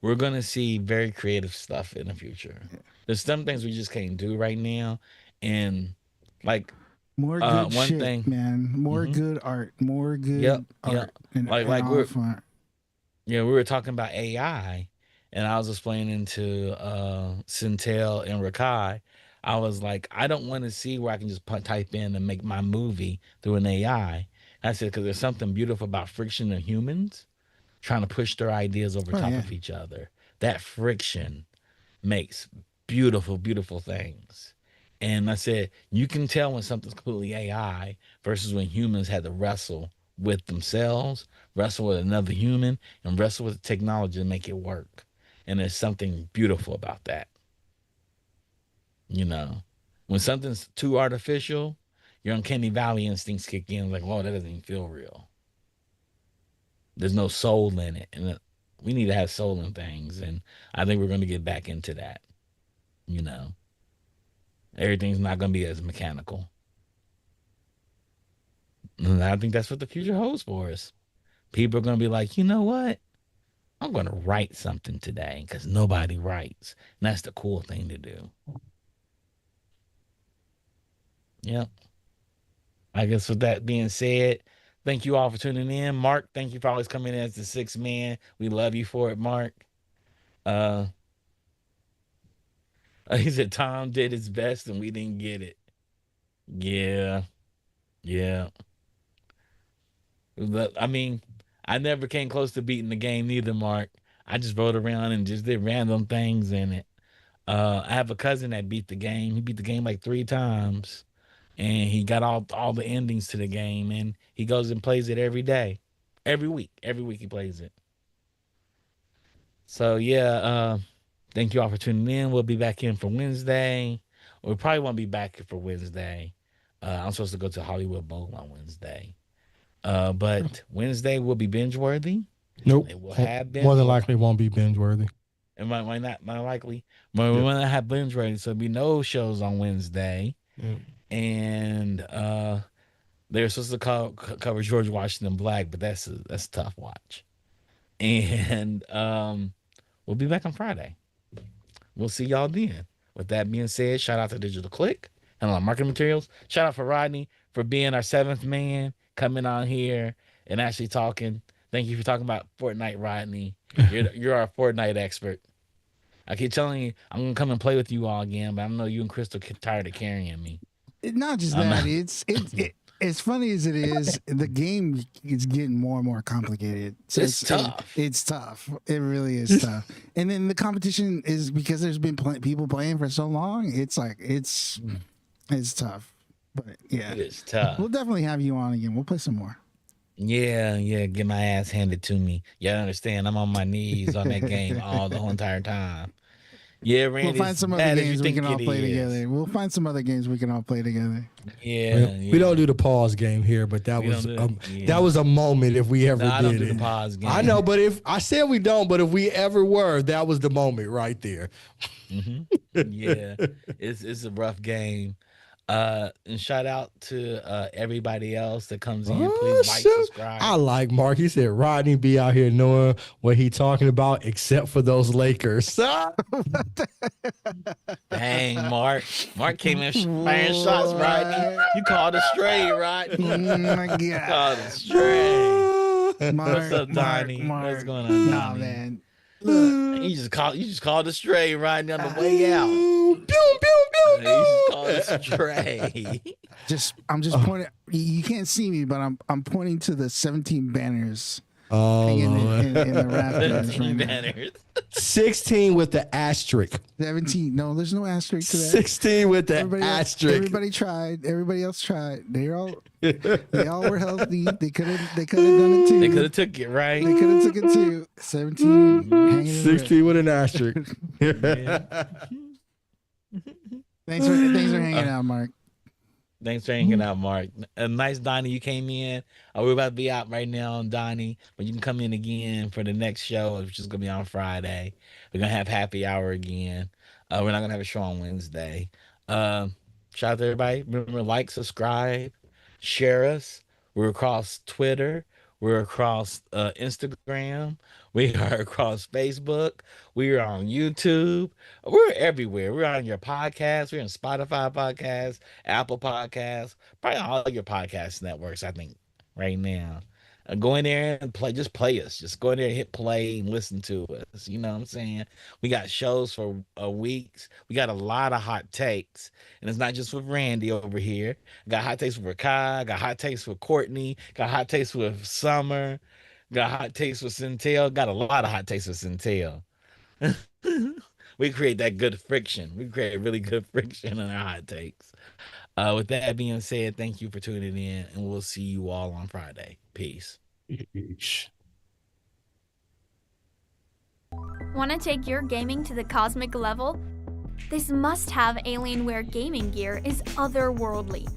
we're gonna see very creative stuff in the future. Yeah. There's some things we just can't do right now, and like. More good one shit, thing, man. More good art. More good art. And, like we're we were talking about AI, and I was explaining to Centel and Rakai. I was like, I don't want to see where I can just type in and make my movie through an AI. I said because there's something beautiful about friction of humans trying to push their ideas over top of each other. That friction makes beautiful, beautiful things. And I said, you can tell when something's completely AI versus when humans had to wrestle with themselves, wrestle with another human, and wrestle with the technology to make it work. And there's something beautiful about that. You know, when something's too artificial, your uncanny valley instincts kick in. Like, whoa, that doesn't even feel real. There's no soul in it, and we need to have soul in things. And I think we're going to get back into that. You know, everything's not going to be as mechanical. And I think that's what the future holds for us. People are going to be like, you know what? I'm going to write something today because nobody writes. And that's the cool thing to do. Yep. I guess with that being said, thank you all for tuning in. Mark, thank you for always coming in as the sixth man. We love you for it, Mark. Uh, he said Tom did his best and we didn't get it. Yeah, yeah. I mean, I never came close to beating the game neither, Mark. I just rode around and just did random things in it. I have a cousin that beat the game. He beat the game like 3 times, and he got all the endings to the game, and he goes and plays it every day, every week. Every week he plays it. So yeah, thank you all for tuning in. We'll be back in for Wednesday. We probably won't be back for Wednesday. I'm supposed to go to Hollywood Bowl on Wednesday. But Wednesday will be binge worthy. Nope. It will have binge. More than likely won't be binge worthy. It might not, might likely. But we might not have binge worthy, so there'll be no shows on Wednesday. Yep. And they're supposed to cover George Washington Black, but that's a tough watch. And we'll be back on Friday. We'll see y'all then. With that being said, shout out to Digital Click and our marketing materials. Shout out for Rodney for being our seventh man, coming on here and actually talking. Thank you for talking about Fortnite, Rodney. You're our Fortnite expert. I keep telling you, I'm gonna come and play with you all again, but I know you and Crystal get tired of carrying me. Not just I'm that, not- it's as funny as it is, the game is getting more and more complicated. So It's tough. It's tough. It really is tough. And then the competition is because there's been people playing for so long. It's like it's tough. But yeah, It is tough. we'll definitely have you on again. We'll play some more. Yeah, get my ass handed to me. Y'all understand? I'm on my knees on that game the whole entire time. Yeah, Randy. We'll find some other games we can all play together. We'll find some other games we can all play together. Yeah, We don't do the pause game here, but that We was don't do it. that was a moment if we ever No, I did don't do it. the pause game. I know, but if I said we don't, but if we ever were, that was the moment right there. Yeah, it's a rough game. And shout out to everybody else that comes in. Oh, Please like, shoot. subscribe. I like Mark. He said Rodney be out here knowing what he talking about, except for those Lakers. Dang, Mark. Mark came in firing shots, Rodney. You called it straight, Rodney. Oh my You god. called it straight. Mark, What's up, Donnie? Mark, What's going on, Nah, Donnie? man. Look, You just called it straight, Rodney, on the way out. Pew, pew, pew, You just pew. called it straight. I'm just pointing. You can't see me, but I'm pointing to the 17 banners Oh, hanging Lord. in the rafters right now. Banners. 16 with the asterisk. 17. No, there's no asterisk to that. 16 with the Everybody, asterisk. everybody tried. Everybody else tried. They all were healthy. They could have done it too. They could have took it, right? They could have took it too. 17 hanging in the 16 with an asterisk. Thanks for hanging out, Mark. Thanks for hanging out, Mark. Nice, Donnie. You came in. We're about to be out right now on Donnie, but you can come in again for the next show, which is going to be on Friday. We're going to have happy hour again. We're not going to have a show on Wednesday. Shout out to everybody. Remember, like, subscribe, share us. We're across Twitter. We're across Instagram. We are across Facebook. We are on YouTube. We're everywhere. We're on your podcast. We're on Spotify podcasts, Apple podcasts, probably all your podcast networks, I think, right now. Go in there and play. Just play us. Just go in there and hit play and listen to us. You know what I'm saying? We got shows for weeks. We got a lot of hot takes. And it's not just with Randy over here. Got hot takes with Kai. Got hot takes with Courtney. Got hot takes with Summer. Got hot takes with Centel. Got a lot of hot takes with Centel. We create that good friction. We create really good friction in our hot takes. With that being said, thank you for tuning in, and we'll see you all on Friday. Peace. Want to take your gaming to the cosmic level? This must-have Alienware gaming gear is otherworldly.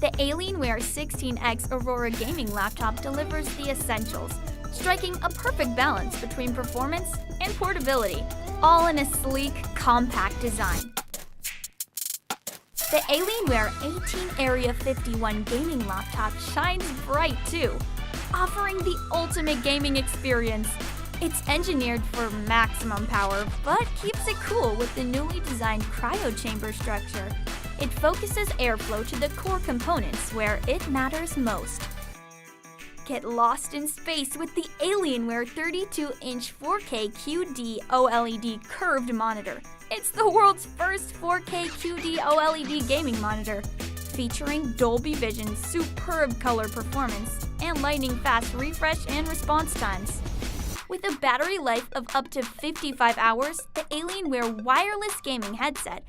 The Alienware 16X Aurora gaming laptop delivers the essentials, striking a perfect balance between performance and portability, all in a sleek, compact design. The Alienware 18 Area 51 gaming laptop shines bright too, offering the ultimate gaming experience. It's engineered for maximum power, but keeps it cool with the newly designed cryo chamber structure. It focuses airflow to the core components where it matters most. Get lost in space with the Alienware 32-inch 4K QD OLED curved monitor. It's the world's first 4K QD OLED gaming monitor, featuring Dolby Vision's superb color performance and lightning-fast refresh and response times. With a battery life of up to 55 hours, the Alienware wireless gaming headset